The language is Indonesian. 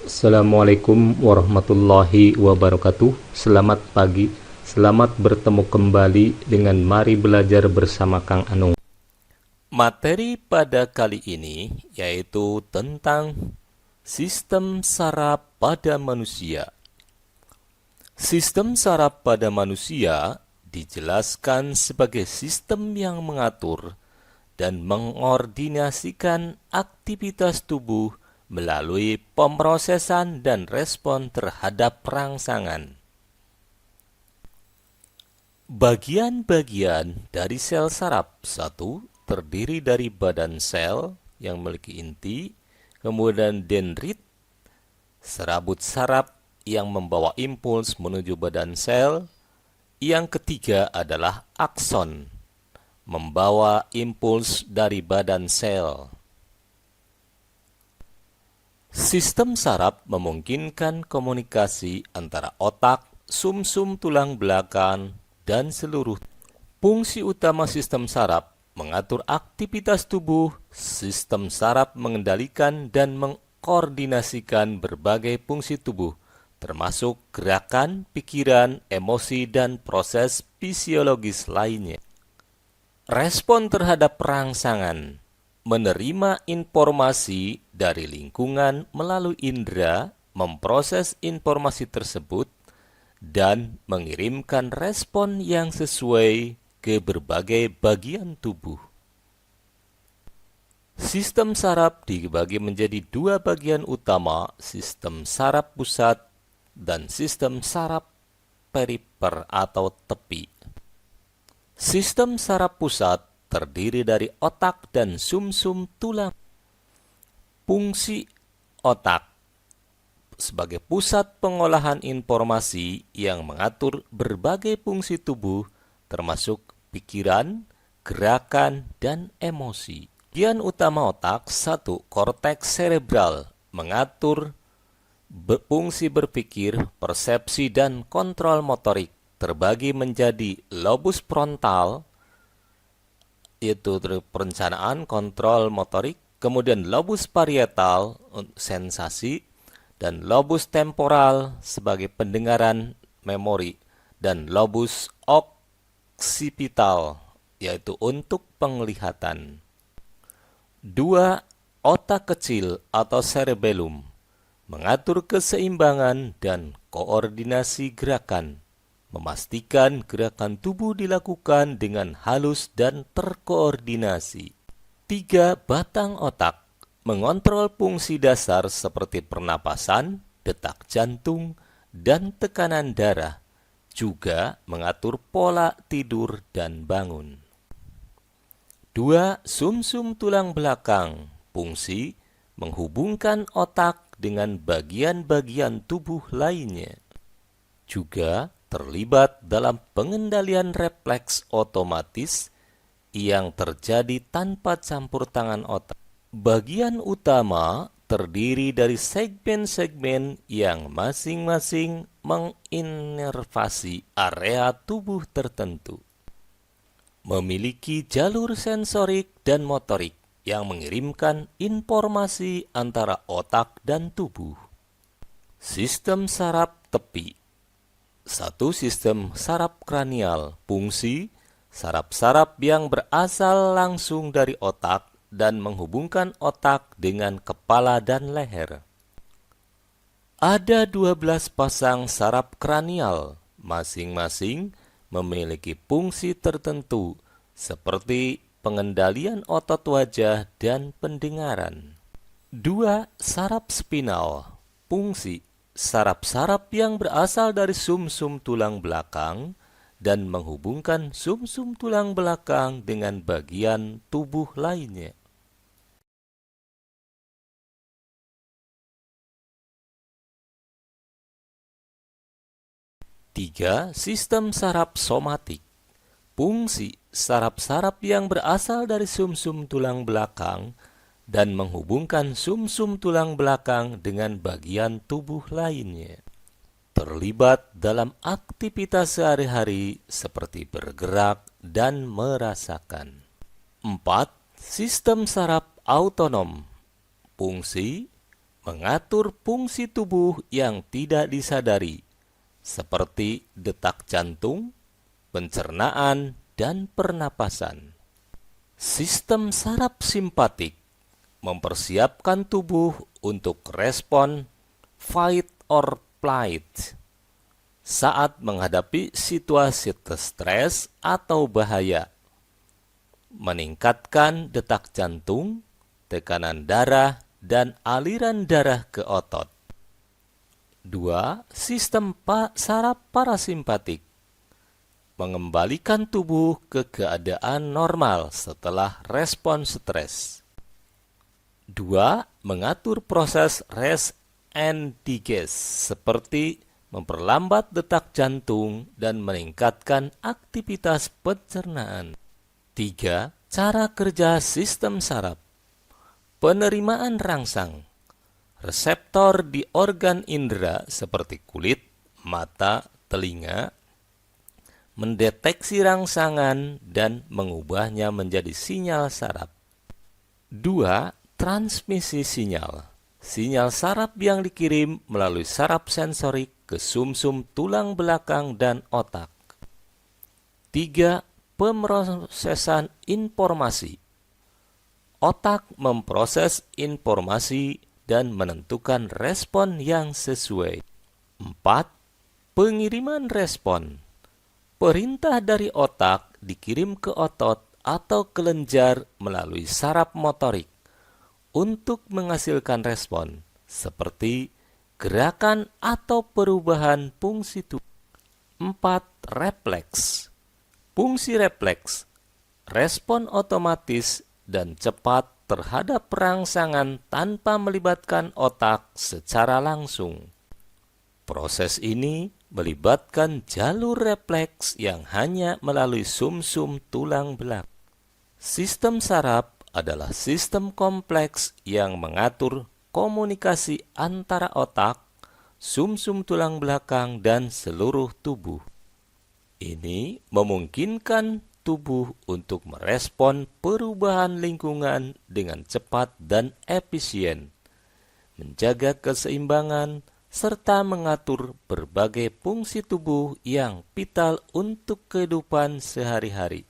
Assalamualaikum warahmatullahi wabarakatuh. Selamat pagi. Selamat bertemu kembali dengan Mari Belajar bersama Kang Anung. Materi pada kali ini yaitu tentang sistem saraf pada manusia. Sistem saraf pada manusia dijelaskan sebagai sistem yang mengatur dan mengordinasikan aktivitas tubuh melalui pemrosesan dan respon terhadap rangsangan. Bagian-bagian dari sel saraf satu terdiri dari badan sel yang memiliki inti, kemudian dendrit, serabut saraf yang membawa impuls menuju badan sel. Yang ketiga adalah akson, membawa impuls dari badan sel. Sistem saraf memungkinkan komunikasi antara otak, sumsum tulang belakang, dan seluruh. Fungsi utama sistem saraf mengatur aktivitas tubuh. Sistem saraf mengendalikan dan mengkoordinasikan berbagai fungsi tubuh, termasuk gerakan, pikiran, emosi, dan proses fisiologis lainnya. Respon terhadap rangsangan: menerima informasi dari lingkungan melalui indera, memproses informasi tersebut, dan mengirimkan respon yang sesuai ke berbagai bagian tubuh. Sistem saraf dibagi menjadi dua bagian utama, sistem saraf pusat dan sistem saraf perifer atau tepi. Sistem saraf pusat terdiri dari otak dan sumsum tulang. Fungsi otak sebagai pusat pengolahan informasi yang mengatur berbagai fungsi tubuh, termasuk pikiran, gerakan, dan emosi. Bagian utama otak: satu, korteks cerebral, mengatur fungsi berpikir, persepsi, dan kontrol motorik. Terbagi menjadi lobus frontal, yaitu perencanaan, kontrol motorik, kemudian lobus parietal, sensasi, dan lobus temporal sebagai pendengaran, memori, dan lobus occipital, yaitu untuk penglihatan. 2. Otak kecil atau cerebellum, mengatur keseimbangan dan koordinasi gerakan, memastikan gerakan tubuh dilakukan dengan halus dan terkoordinasi. 3. Batang otak, mengontrol fungsi dasar seperti pernapasan, detak jantung, dan tekanan darah, juga mengatur pola tidur dan bangun. 2. Sumsum tulang belakang, fungsi menghubungkan otak dengan bagian-bagian tubuh lainnya. Juga terlibat dalam pengendalian refleks otomatis yang terjadi tanpa campur tangan otak. Bagian utama terdiri dari segmen-segmen yang masing-masing menginervasi area tubuh tertentu. Memiliki jalur sensorik dan motorik yang mengirimkan informasi antara otak dan tubuh. Sistem saraf tepi. 1. Sistem saraf kranial, fungsi saraf-saraf yang berasal langsung dari otak dan menghubungkan otak dengan kepala dan leher. Ada 12 pasang saraf kranial, masing-masing memiliki fungsi tertentu seperti pengendalian otot wajah dan pendengaran. 2. Saraf spinal, fungsi saraf-saraf yang berasal dari sumsum tulang belakang dan menghubungkan sumsum tulang belakang dengan bagian tubuh lainnya. 3. Sistem saraf somatik, fungsi saraf-saraf yang berasal dari sumsum tulang belakang dan menghubungkan sumsum tulang belakang dengan bagian tubuh lainnya. Terlibat dalam aktivitas sehari-hari seperti bergerak dan merasakan. 4. Sistem saraf autonom, fungsi mengatur fungsi tubuh yang tidak disadari, seperti detak jantung, pencernaan, dan pernapasan. Sistem saraf simpatik mempersiapkan tubuh untuk respon fight or flight saat menghadapi situasi stres atau bahaya, meningkatkan detak jantung, tekanan darah, dan aliran darah ke otot. 2. Sistem saraf parasimpatik mengembalikan tubuh ke keadaan normal setelah respon stres. 2. Mengatur proses rest and digest seperti memperlambat detak jantung dan meningkatkan aktivitas pencernaan. 3. Cara kerja sistem saraf. Penerimaan rangsang. Reseptor di organ indera seperti kulit, mata, telinga mendeteksi rangsangan dan mengubahnya menjadi sinyal saraf. 2. Transmisi sinyal. Sinyal saraf yang dikirim melalui saraf sensorik ke sumsum tulang belakang dan otak. 3. Pemrosesan informasi. Otak memproses informasi dan menentukan respon yang sesuai. 4. Pengiriman respon. Perintah dari otak dikirim ke otot atau kelenjar melalui saraf motorik untuk menghasilkan respon, seperti gerakan atau perubahan fungsi tubuh. 4. Refleks. Fungsi refleks, respon otomatis dan cepat terhadap rangsangan tanpa melibatkan otak secara langsung. Proses ini melibatkan jalur refleks yang hanya melalui sumsum tulang belakang. Sistem saraf adalah sistem kompleks yang mengatur komunikasi antara otak, sumsum tulang belakang, dan seluruh tubuh. Ini memungkinkan tubuh untuk merespon perubahan lingkungan dengan cepat dan efisien, menjaga keseimbangan, serta mengatur berbagai fungsi tubuh yang vital untuk kehidupan sehari-hari.